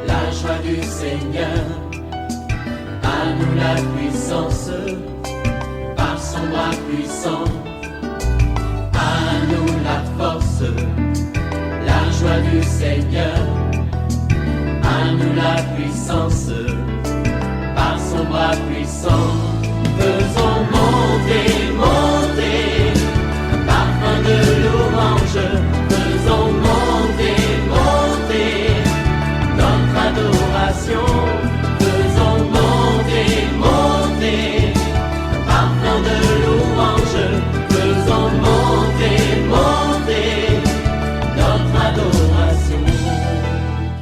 la joie du Seigneur. À nous la puissance, par son bras puissant. À nous la force, la joie du Seigneur. À nous la puissance, par son bras puissant. Faisons monter, monter, un parfum de louange. Faisons monter, monter, notre adoration. Faisons monter, monter, un parfum de louange. Faisons monter, monter, notre adoration.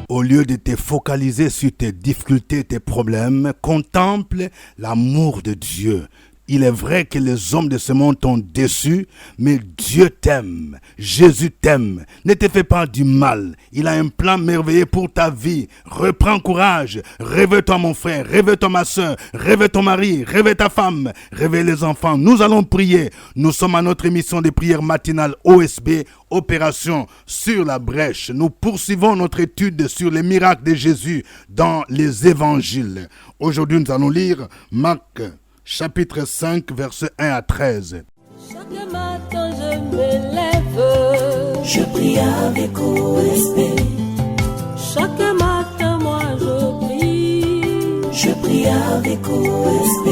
Au lieu de te focaliser sur tes difficultés, tes problèmes, contemple l'amour de Dieu. Il est vrai que les hommes de ce monde t'ont déçu, mais Dieu t'aime. Jésus t'aime. Ne te fais pas du mal. Il a un plan merveilleux pour ta vie. Reprends courage. Réveille-toi mon frère, réveille-toi ma soeur, réveille ton mari, réveille ta femme, réveille les enfants. Nous allons prier. Nous sommes à notre émission de prière matinale OSB, Opération sur la brèche. Nous poursuivons notre étude sur les miracles de Jésus dans les évangiles. Aujourd'hui, nous allons lire Marc chapitre 5, versets 1 à 13. Chaque matin je me lève, je prie avec OSB. Chaque matin moi je prie avec OSB.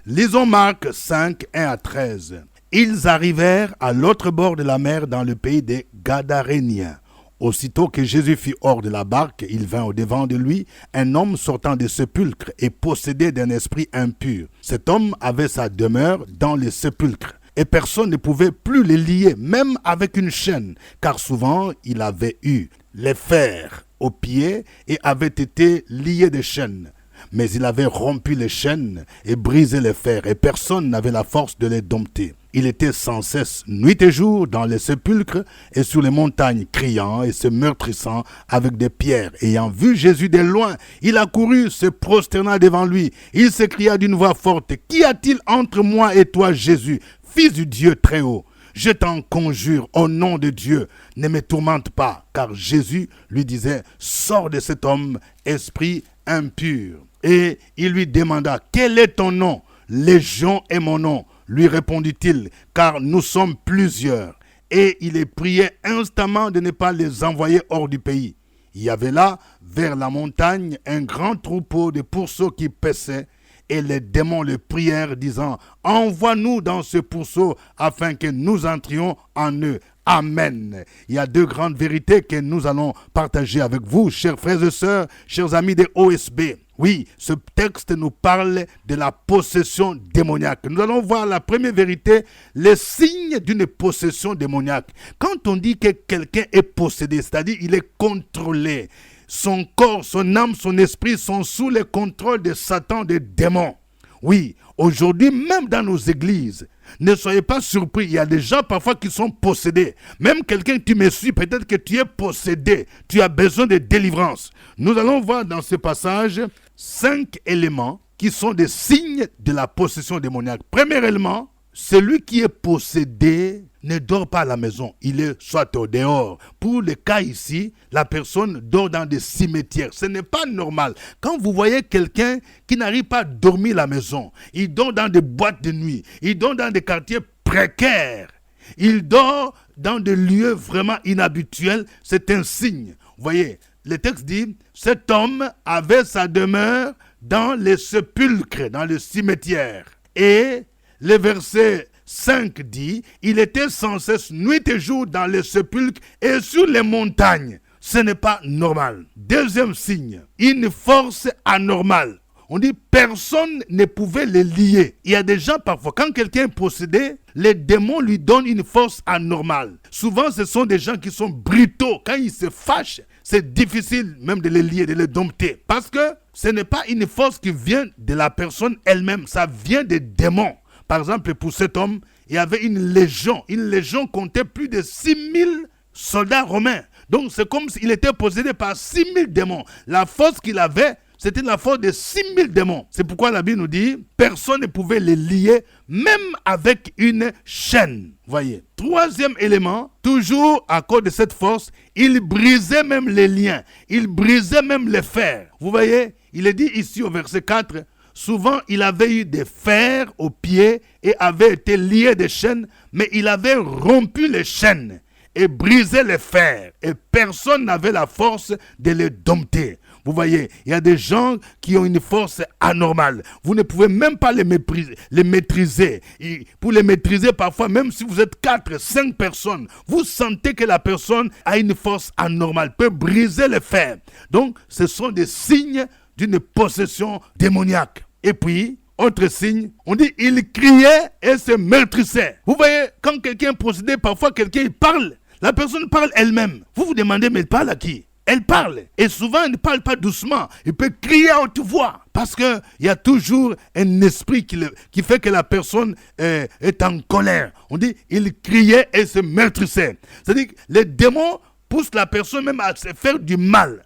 Lisons Marc 5, 1 à 13. Ils arrivèrent à l'autre bord de la mer dans le pays des Gadaréniens. Aussitôt que Jésus fut hors de la barque, il vint au-devant de lui un homme sortant des sépulcres et possédé d'un esprit impur. Cet homme avait sa demeure dans les sépulcres et personne ne pouvait plus le lier, même avec une chaîne, car souvent il avait eu les fers aux pieds et avait été lié de chaînes. Mais il avait rompu les chaînes et brisé les fers et personne n'avait la force de les dompter. Il était sans cesse, nuit et jour, dans les sépulcres et sur les montagnes, criant et se meurtrissant avec des pierres. Ayant vu Jésus de loin, il accourut, se prosterna devant lui. Il s'écria d'une voix forte, « Qu'y a-t-il entre moi et toi, Jésus, Fils du Dieu très haut ? Je t'en conjure, au nom de Dieu, ne me tourmente pas. » Car Jésus lui disait, « Sors de cet homme, esprit impur. » Et il lui demanda, « Quel est ton nom ? Légion est mon nom. » Lui répondit-il, car nous sommes plusieurs. Et il les priait instamment de ne pas les envoyer hors du pays. Il y avait là, vers la montagne, un grand troupeau de pourceaux qui paissaient, et les démons le prièrent, disant, « Envoie-nous dans ce pourceau, afin que nous entrions en eux. » Amen. Il y a deux grandes vérités que nous allons partager avec vous, chers frères et sœurs, chers amis de OSB. Oui, ce texte nous parle de la possession démoniaque. Nous allons voir la première vérité, les signes d'une possession démoniaque. Quand on dit que quelqu'un est possédé, c'est-à-dire il est contrôlé, son corps, son âme, son esprit sont sous le contrôle de Satan, des démons. Oui, aujourd'hui, même dans nos églises, ne soyez pas surpris, il y a des gens parfois qui sont possédés. Même quelqu'un que tu me suis, peut-être que tu es possédé, tu as besoin de délivrance. Nous allons voir dans ce passage 5 éléments qui sont des signes de la possession démoniaque. Premier élément, celui qui est possédé ne dort pas à la maison, il est soit au dehors. Pour le cas ici, la personne dort dans des cimetières. Ce n'est pas normal. Quand vous voyez quelqu'un qui n'arrive pas à dormir à la maison, il dort dans des boîtes de nuit, il dort dans des quartiers précaires, il dort dans des lieux vraiment inhabituels, c'est un signe. Vous voyez, le texte dit, cet homme avait sa demeure dans les sépulcres, dans le cimetière. Et le verset 5 dit, il était sans cesse nuit et jour dans les sépulcres et sur les montagnes. Ce n'est pas normal. Deuxième signe, une force anormale. On dit personne ne pouvait les lier. Il y a des gens parfois, quand quelqu'un est possédé, les démons lui donnent une force anormale. Souvent, ce sont des gens qui sont brutaux. Quand ils se fâchent, c'est difficile même de les lier, de les dompter. Parce que ce n'est pas une force qui vient de la personne elle-même, ça vient des démons. Par exemple, pour cet homme, il y avait une légion. Une légion comptait plus de 6000 soldats romains. Donc, c'est comme s'il était possédé par 6000 démons. La force qu'il avait, C'était la force de 6000 démons. C'est pourquoi la Bible nous dit, personne ne pouvait les lier, même avec une chaîne. Voyez. Troisième élément, toujours à cause de cette force, il brisait même les liens. Il brisait même les fers. Vous voyez, il est dit ici au verset 4, souvent il avait eu des fers aux pieds et avait été lié de chaînes, mais il avait rompu les chaînes et brisé les fers. Et personne n'avait la force de les dompter. Vous voyez, il y a des gens qui ont une force anormale. Vous ne pouvez même pas les maîtriser. Et pour les maîtriser, parfois, même si vous êtes 4, 5 personnes, vous sentez que la personne a une force anormale, peut briser les fers. Donc, ce sont des signes d'une possession démoniaque. Et puis, autre signe, on dit il criait et se meurtrissait. Vous voyez, quand quelqu'un est possédé, parfois quelqu'un il parle. La personne parle elle-même. Vous vous demandez, mais elle parle à qui? Elle parle. Et souvent, elle ne parle pas doucement. Il peut crier à haute voix. Parce qu'il y a toujours un esprit qui fait que la personne est en colère. On dit, il criait et se meurtrissait. C'est-à-dire que les démons poussent la personne même à se faire du mal.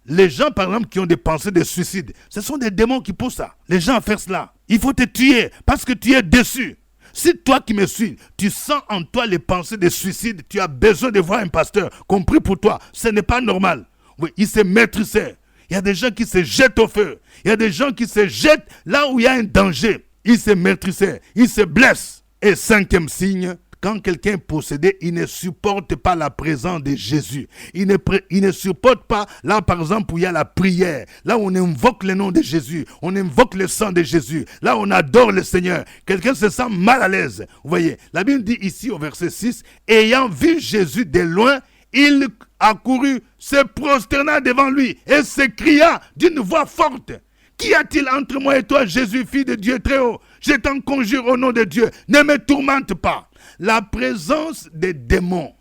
Les gens, par exemple, qui ont des pensées de suicide, ce sont des démons qui poussent ça. Les gens à faire cela. Il faut te tuer parce que tu es déçu. Si toi qui me suis, tu sens en toi les pensées de suicide, tu as besoin de voir un pasteur, compris pour toi. Ce n'est pas normal. Oui, il se maîtrisait. Il y a des gens qui se jettent au feu. Il y a des gens qui se jettent là où il y a un danger. Il se maîtrisait. Il se blesse. Et cinquième signe, quand quelqu'un est possédé, il ne supporte pas la présence de Jésus. Il ne supporte pas, là par exemple, où il y a la prière, là où on invoque le nom de Jésus, on invoque le sang de Jésus, là où on adore le Seigneur. Quelqu'un se sent mal à l'aise. Vous voyez, la Bible dit ici au verset 6, ayant vu Jésus de loin, il accourut, se prosterna devant lui et s'écria d'une voix forte. Qu'y a-t-il entre moi et toi, Jésus, fils de Dieu très haut? Je t'en conjure au nom de Dieu, ne me tourmente pas. La présence des démons,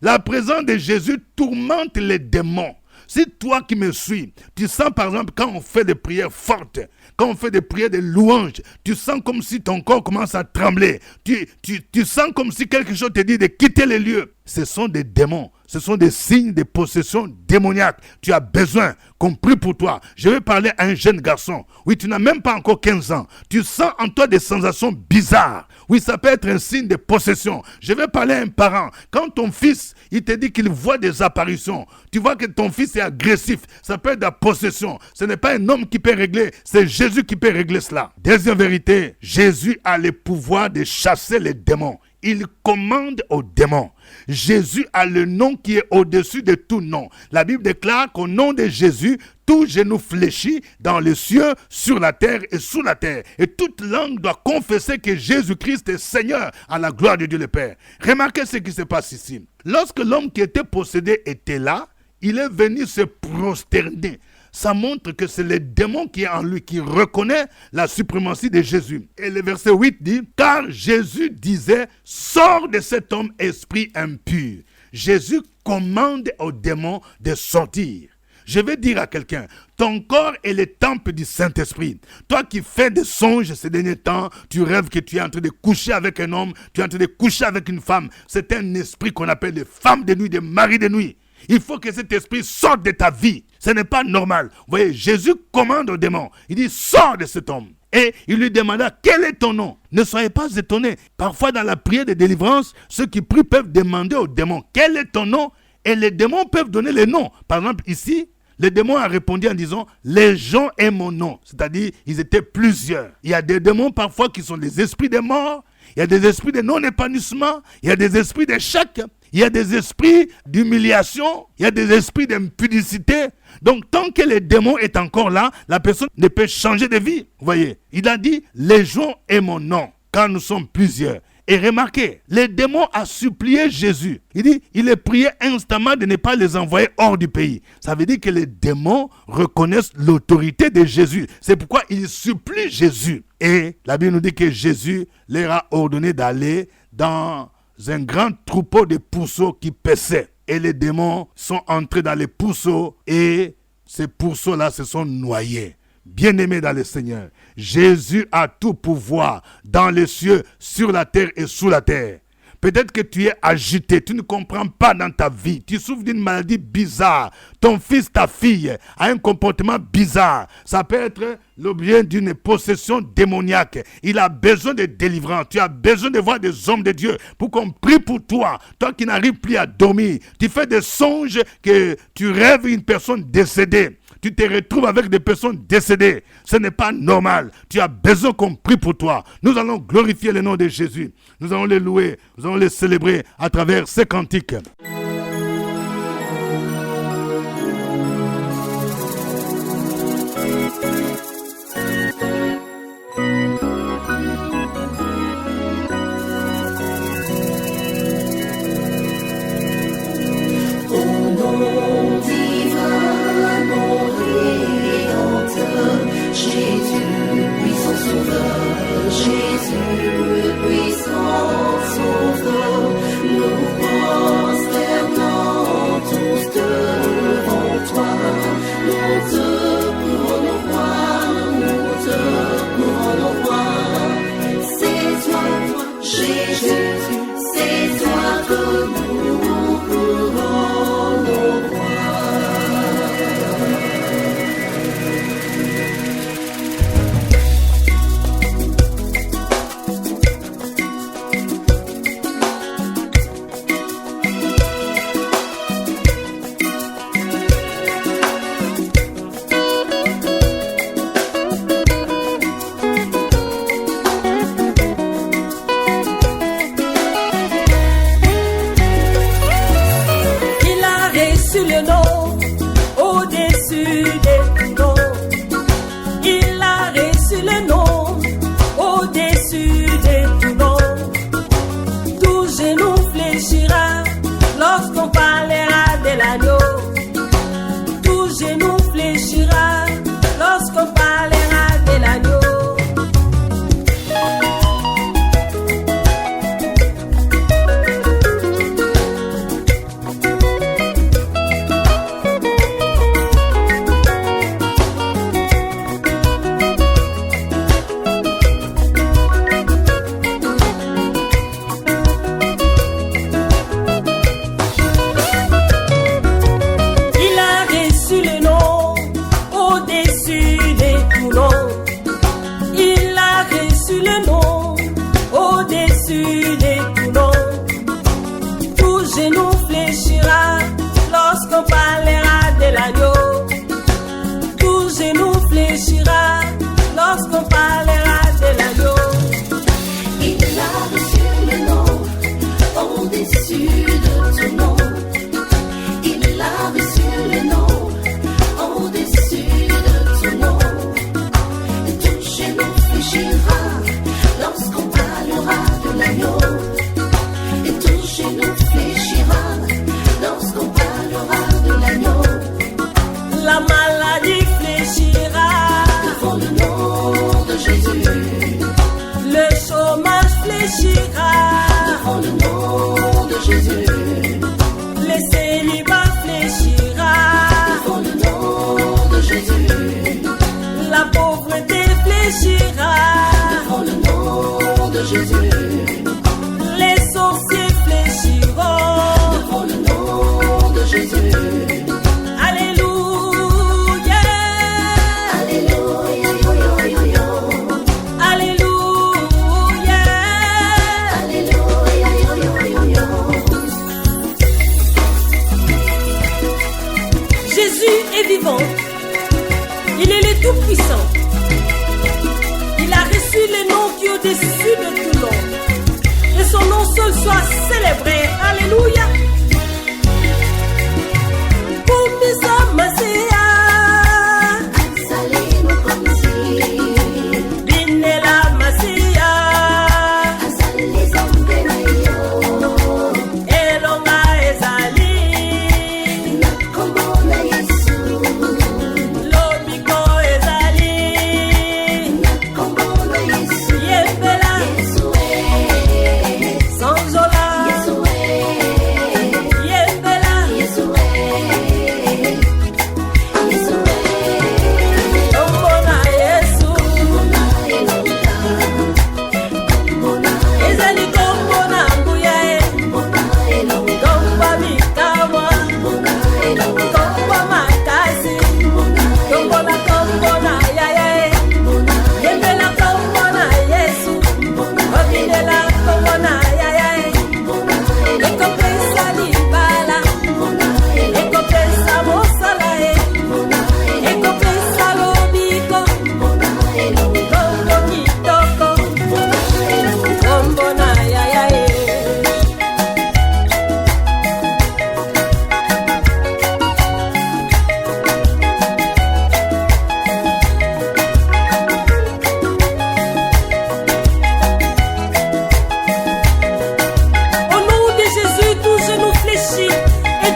la présence de Jésus tourmente les démons. Si toi qui me suis, tu sens par exemple quand on fait des prières fortes, quand on fait des prières de louanges, tu sens comme si ton corps commence à trembler. Tu sens comme si quelque chose te dit de quitter les lieux. Ce sont des démons. Ce sont des signes de possession démoniaque. Tu as besoin qu'on prie pour toi. Je vais parler à un jeune garçon. Oui, tu n'as même pas encore 15 ans. Tu sens en toi des sensations bizarres. Oui, ça peut être un signe de possession. Je vais parler à un parent. Quand ton fils, il te dit qu'il voit des apparitions, tu vois que ton fils est agressif. Ça peut être de la possession. Ce n'est pas un homme qui peut régler. C'est Jésus qui peut régler cela. Deuxième vérité, Jésus a le pouvoir de chasser les démons. Il commande aux démons. Jésus a le nom qui est au-dessus de tout nom. La Bible déclare qu'au nom de Jésus, tout genou fléchit dans les cieux, sur la terre et sous la terre. Et toute langue doit confesser que Jésus-Christ est Seigneur à la gloire de Dieu le Père. Remarquez ce qui se passe ici. Lorsque l'homme qui était possédé était là, il est venu se prosterner. Ça montre que c'est le démon qui est en lui, qui reconnaît la suprématie de Jésus. Et le verset 8 dit, « Car Jésus disait, sors de cet homme esprit impur. » Jésus commande au démon de sortir. Je vais dire à quelqu'un, ton corps est le temple du Saint-Esprit. Toi qui fais des songes ces derniers temps, tu rêves que tu es en train de coucher avec un homme, tu es en train de coucher avec une femme. C'est un esprit qu'on appelle des femmes de nuit, des maris de nuit. Il faut que cet esprit sorte de ta vie. Ce n'est pas normal. Vous voyez, Jésus commande au démon. Il dit, sors de cet homme. Et il lui demanda, quel est ton nom? Ne soyez pas étonnés. Parfois dans la prière de délivrance, ceux qui prient peuvent demander au démon, quel est ton nom? Et les démons peuvent donner les noms. Par exemple, ici, le démon a répondu en disant, les gens est mon nom. C'est-à-dire, ils étaient plusieurs. Il y a des démons parfois qui sont des esprits des morts. Il y a des esprits de non-épanouissement. Il y a des esprits d'échec. Il y a des esprits d'humiliation. Il y a des esprits d'impudicité. Donc, tant que le démon est encore là, la personne ne peut changer de vie. Vous voyez, il a dit, les gens est mon nom, car nous sommes plusieurs. Et remarquez, le démon a supplié Jésus. Il dit, il est prié instamment de ne pas les envoyer hors du pays. Ça veut dire que les démons reconnaissent l'autorité de Jésus. C'est pourquoi ils supplient Jésus. Et la Bible nous dit que Jésus leur a ordonné d'aller dans un grand troupeau de pourceaux qui paissaient. Et les démons sont entrés dans les pourceaux et ces pourceaux-là se sont noyés. Bien-aimés dans le Seigneur, Jésus a tout pouvoir dans les cieux, sur la terre et sous la terre. Peut-être que tu es agité, tu ne comprends pas dans ta vie. Tu souffres d'une maladie bizarre. Ton fils, ta fille a un comportement bizarre. Ça peut être l'objet d'une possession démoniaque. Il a besoin de délivrance. Tu as besoin de voir des hommes de Dieu pour qu'on prie pour toi. Toi qui n'arrives plus à dormir, tu fais des songes que tu rêves une personne décédée. Tu te retrouves avec des personnes décédées. Ce n'est pas normal. Tu as besoin qu'on prie pour toi. Nous allons glorifier le nom de Jésus. Nous allons le louer. Nous allons le célébrer à travers ces cantiques.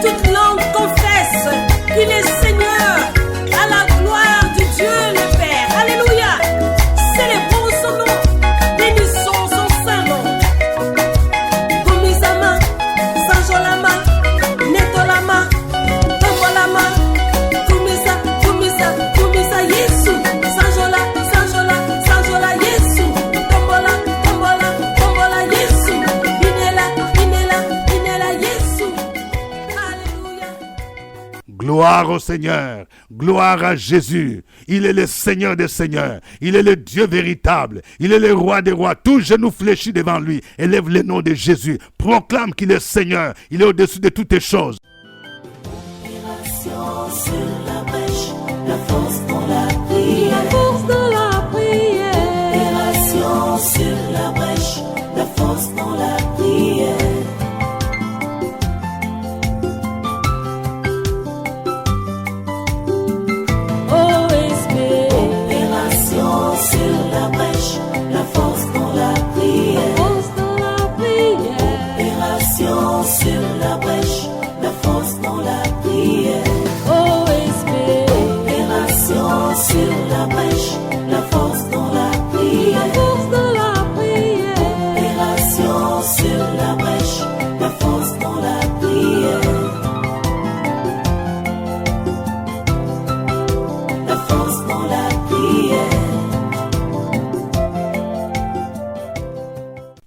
toute langue confesse qu'il est Seigneur, à la gloire de Dieu le Père. Alléluia. Célébrons son nom, bénissons son saint nom. Kumisama, Sanjolama, Netolama, Tombolama, Kumisa, Kumisa, Kumisa, Yesu, Sanjola, Sanjola, Sanjola, Yesu, Tombola, Tombola, Tombola, Yesu, Inela, Inela, Inela, Yesu. Alléluia. Gloire au Seigneur, gloire à Jésus. Il est le Seigneur des Seigneurs, il est le Dieu véritable, il est le Roi des Rois. Tout genou fléchit devant lui, élève le nom de Jésus, proclame qu'il est Seigneur, il est au-dessus de toutes les choses. Opération sur la brèche, la force dans la prière. Force de la prière. Opération sur la brèche, la force dans la prière. OSB. Opération sur la brèche, la force dans la prière. Force de la prière. Opération sur la brèche, la force dans la prière. OSB. Opération sur la brèche, la force dans la prière. Force de la prière. Opération sur la brèche, la force dans la prière. La force dans la prière.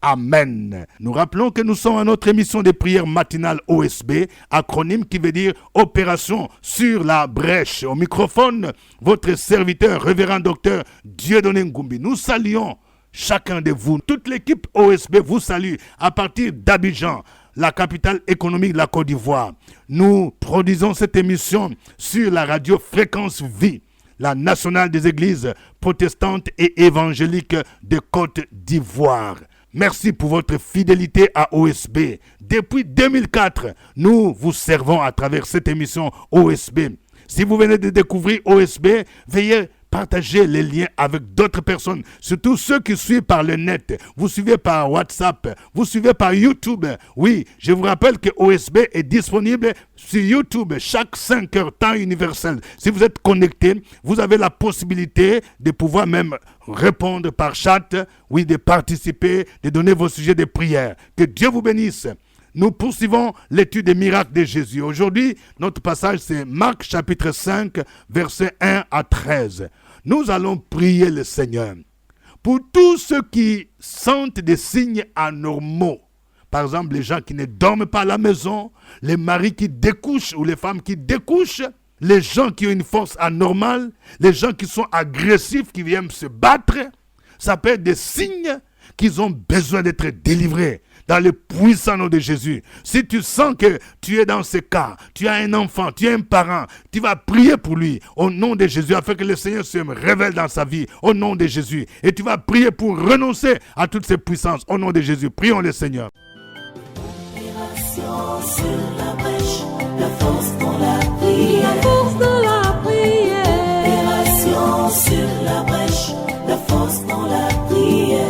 Amen. Nous rappelons que nous sommes à notre émission de prière matinale OSB, acronyme qui veut dire Opération sur la brèche. Au microphone, votre serviteur, révérend docteur Dieudonné Ngumbi. Nous saluons chacun de vous. Toute l'équipe OSB vous salue à partir d'Abidjan, la capitale économique de la Côte d'Ivoire. Nous produisons cette émission sur la radio Fréquence Vie, la nationale des églises protestantes et évangéliques de Côte d'Ivoire. Merci pour votre fidélité à OSB. Depuis 2004, nous vous servons à travers cette émission OSB. Si vous venez de découvrir OSB, veuillez partager les liens avec d'autres personnes, surtout ceux qui suivent par le net. Vous suivez par WhatsApp, vous suivez par YouTube. Oui, je vous rappelle que OSB est disponible sur YouTube chaque 5 heures, temps universel. Si vous êtes connecté, vous avez la possibilité de pouvoir même répondre par chat, oui, de participer, de donner vos sujets de prière. Que Dieu vous bénisse. Nous poursuivons l'étude des miracles de Jésus. Aujourd'hui, notre passage, c'est Marc chapitre 5, versets 1 à 13. Nous allons prier le Seigneur pour tous ceux qui sentent des signes anormaux. Par exemple, les gens qui ne dorment pas à la maison, les maris qui découchent ou les femmes qui découchent, les gens qui ont une force anormale, les gens qui sont agressifs, qui viennent se battre. Ça peut être des signes qu'ils ont besoin d'être délivrés dans le puissant nom de Jésus. Si tu sens que tu es dans ce cas, tu as un enfant, tu as un parent, tu vas prier pour lui au nom de Jésus afin que le Seigneur se révèle dans sa vie au nom de Jésus. Et tu vas prier pour renoncer à toutes ces puissances au nom de Jésus. Prions le Seigneur. Opération sur la brèche, la force dans la prière. Force de la prière. Opération sur la brèche, la force dans la prière.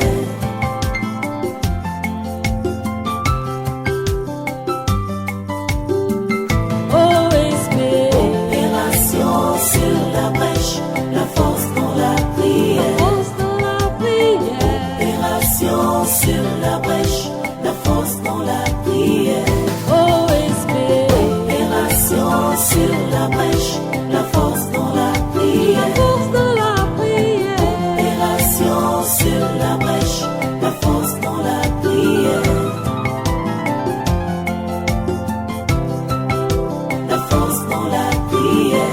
OSB. Opération sur la brèche, la force dans la prière. Force de la prière. Opération sur la brèche, la force dans la prière. OSB. Opération sur la brèche, la force dans la prière. Force de la prière. Opération sur la brèche, la force dans la prière. La force dans la prière.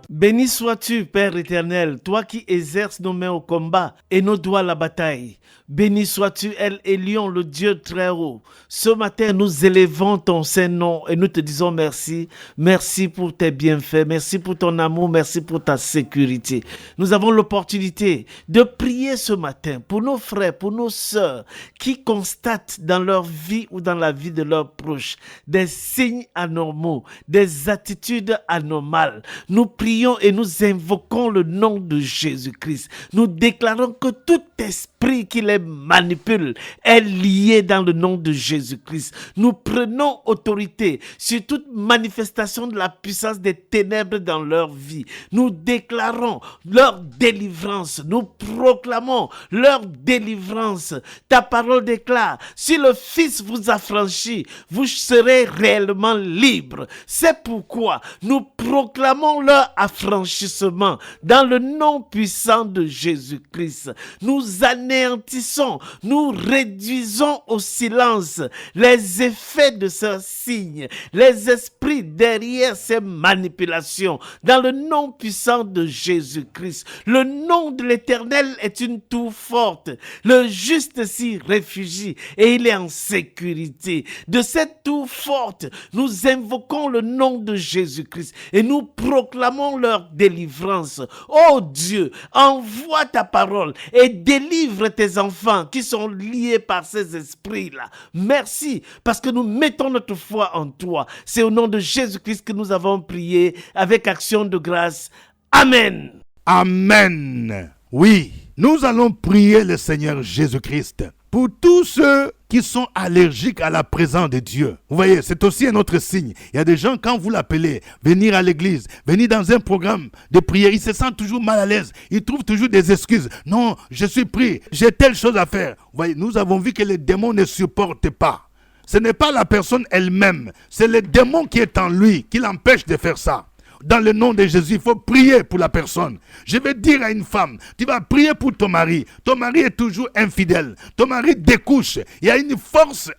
Béni sois-tu, Père éternel, toi qui exerces nos mains au combat et nos doigts à la bataille. Béni sois-tu, El Elyon, le Dieu très haut. Ce matin, nous élevons ton Saint-Nom et nous te disons merci. Merci pour tes bienfaits, merci pour ton amour, merci pour ta sécurité. Nous avons l'opportunité de prier ce matin pour nos frères, pour nos sœurs qui constatent dans leur vie ou dans la vie de leurs proches des signes anormaux, des attitudes anormales. Nous prions et nous invoquons le nom de Jésus-Christ. Nous déclarons que tout esprit esprit qui les manipule est lié dans le nom de Jésus-Christ. Nous prenons autorité sur toute manifestation de la puissance des ténèbres dans leur vie. Nous déclarons leur délivrance. Nous proclamons leur délivrance. Ta parole déclare, si le Fils vous affranchit, vous serez réellement libres. C'est pourquoi nous proclamons leur affranchissement dans le nom puissant de Jésus-Christ. Nous anéantissons, nous réduisons au silence les effets de ce signe, les esprits derrière ces manipulations, dans le nom puissant de Jésus-Christ. Le nom de l'Éternel est une tour forte. Le juste s'y réfugie et il est en sécurité. De cette tour forte, nous invoquons le nom de Jésus-Christ et nous proclamons leur délivrance. Oh Dieu, envoie ta parole et délivre tes enfants qui sont liés par ces esprits-là. Merci parce que nous mettons notre foi en toi. C'est au nom de Jésus-Christ que nous avons prié avec action de grâce. Amen. Amen. Oui, nous allons prier le Seigneur Jésus-Christ pour tous ceux qui sont allergiques à la présence de Dieu. Vous voyez, c'est aussi un autre signe. Il y a des gens, quand vous l'appelez, venir à l'église, venir dans un programme de prière, ils se sentent toujours mal à l'aise. Ils trouvent toujours des excuses. Non, je suis pris, j'ai telle chose à faire. Vous voyez, nous avons vu que les démons ne supportent pas. Ce n'est pas la personne elle-même, c'est le démon qui est en lui qui l'empêche de faire ça. Dans le nom de Jésus, il faut prier pour la personne. Je vais dire à une femme, tu vas prier pour ton mari. Ton mari est toujours infidèle. Ton mari découche. Il y a une force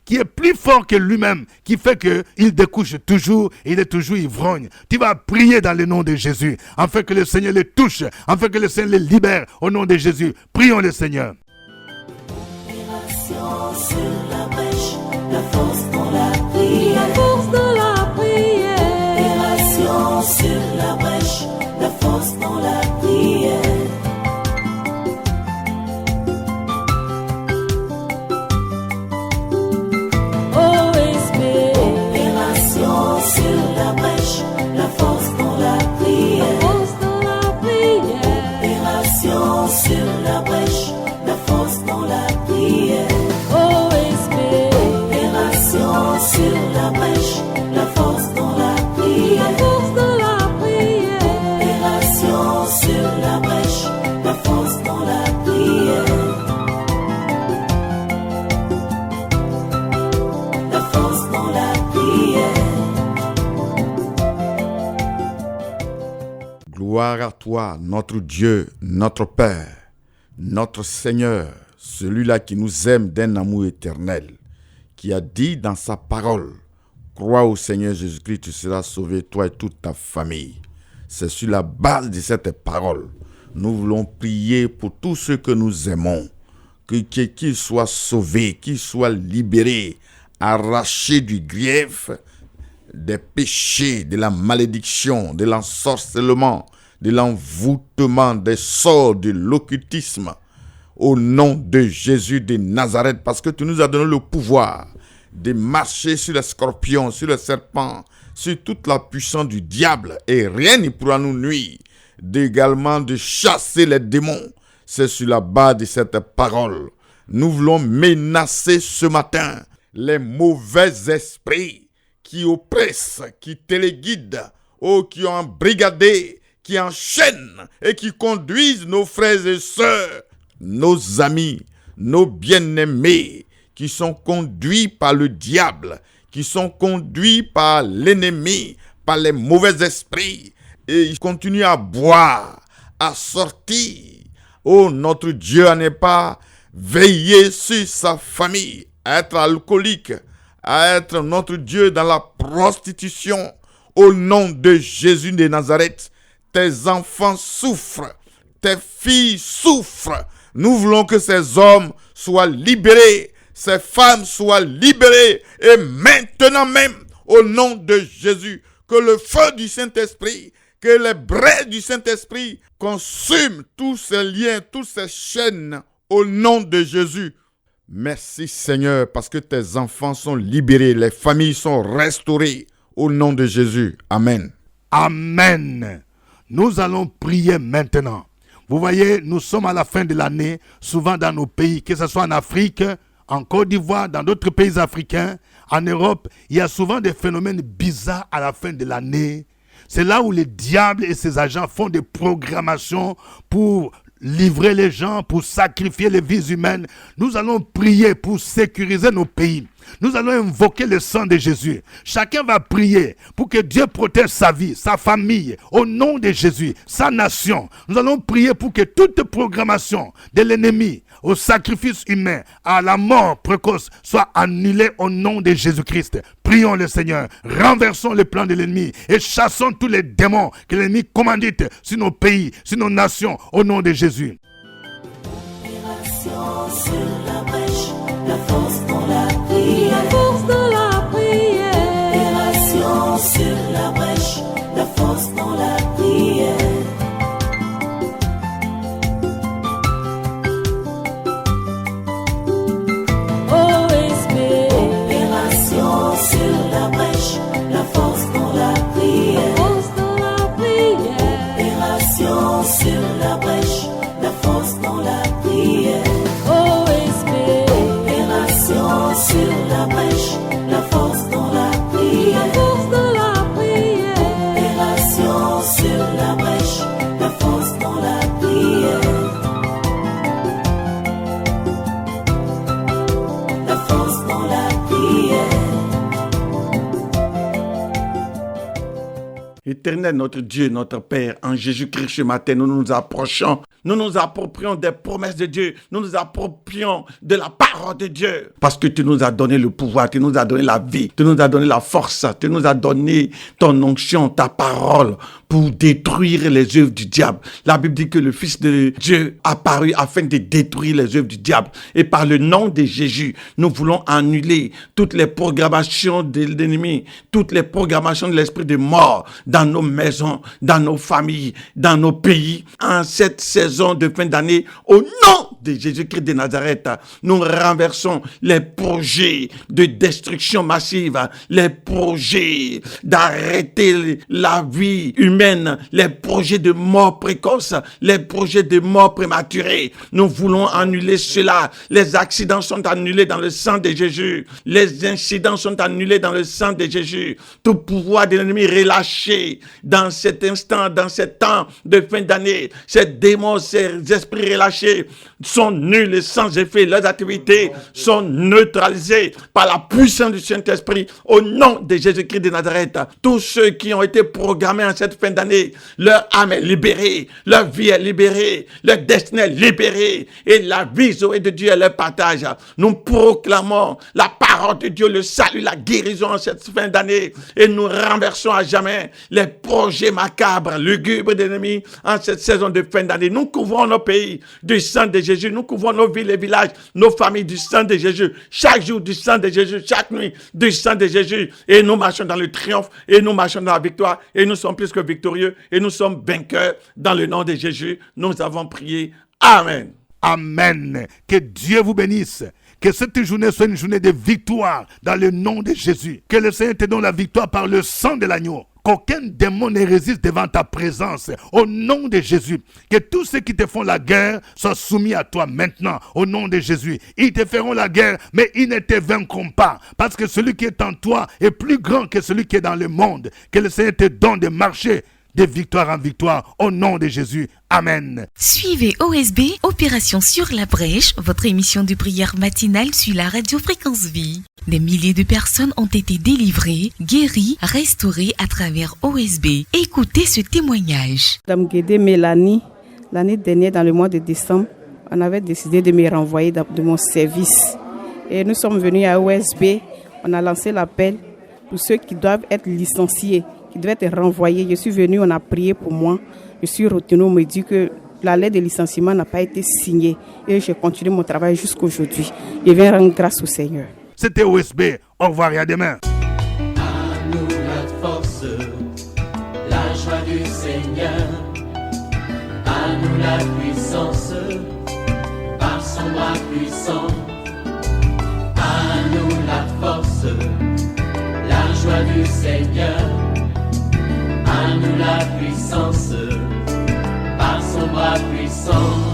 qui est plus forte que lui-même, qui fait qu'il découche toujours, il est toujours ivrogne. Tu vas prier dans le nom de Jésus, afin que le Seigneur le touche, afin que le Seigneur le libère au nom de Jésus. Prions le Seigneur. Opération sur la brèche, la force dans la prière. La force de la prière. Opération sur la brèche, la force dans la prière. OSB. Opération sur la brèche, la force dans la prière. La force de la prière. Opération sur la brèche, la force dans la prière. OSB. Opération sur la brèche, la force dans la prière. La force de la prière. Opération sur la brèche, la force dans la prière. La force dans la prière. Gloire à toi, notre Dieu, notre Père, notre Seigneur, celui-là qui nous aime d'un amour éternel, qui a dit dans sa parole, crois au Seigneur Jésus-Christ, tu seras sauvé, toi et toute ta famille. C'est sur la base de cette parole, nous voulons prier pour tous ceux que nous aimons, qu'ils soient sauvés, qu'ils soient libérés, arrachés du grief, des péchés, de la malédiction, de l'ensorcellement, de l'envoûtement, des sorts, de l'occultisme, au nom de Jésus de Nazareth, parce que tu nous as donné le pouvoir de marcher sur les scorpions, sur les serpents, sur toute la puissance du diable, et rien ne pourra nous nuire, également de chasser les démons. C'est sur la base de cette parole. Nous voulons menacer ce matin les mauvais esprits qui oppressent, qui téléguident, qui ont embrigadé, qui enchaînent et qui conduisent nos frères et sœurs, nos amis, nos bien-aimés, qui sont conduits par le diable, qui sont conduits par l'ennemi, par les mauvais esprits, et ils continuent à boire, à sortir. Oh, notre Dieu, à ne pas veiller sur sa famille, à être alcoolique, à être notre Dieu dans la prostitution. Au nom de Jésus de Nazareth, tes enfants souffrent, tes filles souffrent. Nous voulons que ces hommes soient libérés, ces femmes soient libérées, et maintenant même, au nom de Jésus, que le feu du Saint-Esprit, que les braises du Saint-Esprit consument tous ces liens, toutes ces chaînes, au nom de Jésus. Merci Seigneur, parce que tes enfants sont libérés, les familles sont restaurées, au nom de Jésus. Amen. Amen. Nous allons prier maintenant Vous voyez, nous sommes à la fin de l'année, souvent dans nos pays, que ce soit en Afrique, en Côte d'Ivoire, dans d'autres pays africains, en Europe, il y a souvent des phénomènes bizarres à la fin de l'année. C'est là où le diable et ses agents font des programmations pour livrer les gens, pour sacrifier les vies humaines. Nous allons prier pour sécuriser nos pays. Nous allons invoquer le sang de Jésus. Chacun va prier pour que Dieu protège sa vie, sa famille, au nom de Jésus, sa nation. Nous allons prier pour que toute programmation de l'ennemi au sacrifice humain, à la mort précoce, soit annulée au nom de Jésus-Christ. Prions le Seigneur, renversons les plans de l'ennemi et chassons tous les démons que l'ennemi commandite sur nos pays, sur nos nations, au nom de Jésus. Opération sur la brèche, la force dans la prière. La force dans la prière. Opération sur la brèche, la force dans la prière. OSB. Opération sur la brèche, la force dans la prière. Force dans la prière. Opération sur la brèche, la force dans la prière. OSB. Opération sur la brèche, la force dans la prière. Force dans la prière. Opération sur la brèche, la force dans la prière. La force dans la prière. Éternel, notre Dieu, notre Père, en Jésus-Christ ce matin, nous nous approchons, nous nous approprions des promesses de Dieu, nous nous approprions de la parole de Dieu. Parce que tu nous as donné le pouvoir, tu nous as donné la vie, tu nous as donné la force, tu nous as donné ton onction, ta parole pour détruire les œuvres du diable. La Bible dit que le Fils de Dieu apparut afin de détruire les œuvres du diable. Et par le nom de Jésus, nous voulons annuler toutes les programmations de l'ennemi, toutes les programmations de l'esprit de mort dans nos maisons, dans nos familles, dans nos pays. En cette saison de fin d'année, au nom de Jésus-Christ de Nazareth, nous renversons les projets de destruction massive, les projets d'arrêter la vie humaine, les projets de mort précoce, les projets de mort prématurée. Nous voulons annuler cela. Les accidents sont annulés dans le sang de Jésus. Les incidents sont annulés dans le sang de Jésus. Tout pouvoir de l'ennemi relâché dans cet instant, dans ce temps de fin d'année. Ces démons, ces esprits relâchés sont nuls et sans effet. Leurs activités sont neutralisées par la puissance du Saint-Esprit au nom de Jésus-Christ de Nazareth. Tous ceux qui ont été programmés en cette fin d'année, leur âme est libérée, leur vie est libérée, leur destinée est libérée et la vie Zoé de Dieu est leur partage. Nous proclamons la parole de Dieu, le salut, la guérison en cette fin d'année et nous renversons à jamais les projets macabres, lugubres de l'ennemi en cette saison de fin d'année. Nous couvrons nos pays du sang de Jésus, nous couvrons nos villes et villages, nos familles du sang de Jésus, chaque jour du sang de Jésus, chaque nuit du sang de Jésus et nous marchons dans le triomphe et nous marchons dans la victoire et nous sommes plus que victorieux et nous sommes vainqueurs dans le nom de Jésus. Nous avons prié. Amen. Amen. Que Dieu vous bénisse. Que cette journée soit une journée de victoire dans le nom de Jésus. Que le Seigneur te donne la victoire par le sang de l'agneau. Qu'aucun démon ne résiste devant ta présence. Au nom de Jésus. Que tous ceux qui te font la guerre soient soumis à toi maintenant. Au nom de Jésus. Ils te feront la guerre, mais ils ne te vaincront pas. Parce que celui qui est en toi est plus grand que celui qui est dans le monde. Que le Seigneur te donne de marcher de victoire en victoire. Au nom de Jésus. Amen. Suivez OSB, Opération sur la brèche, votre émission de prière matinale sur la radio Fréquence Vie. Des milliers de personnes ont été délivrées, guéries, restaurées à travers OSB. Écoutez ce témoignage. Dame Guédé Mélanie, l'année dernière, dans le mois de décembre, on avait décidé de me renvoyer de mon service. Et nous sommes venus à OSB, on a lancé l'appel pour ceux qui doivent être licenciés, qui doivent être renvoyés. Je suis venu, on a prié pour moi. Je suis retenu, on me dit que la lettre de licenciement n'a pas été signée. Et j'ai continué mon travail jusqu'aujourd'hui. Je viens rendre grâce au Seigneur. C'était OSB. Au revoir et à demain. À nous la force, la joie du Seigneur. À nous la puissance, par son bras puissant. À nous la force, la joie du Seigneur. À nous la puissance, par son bras bras puissant.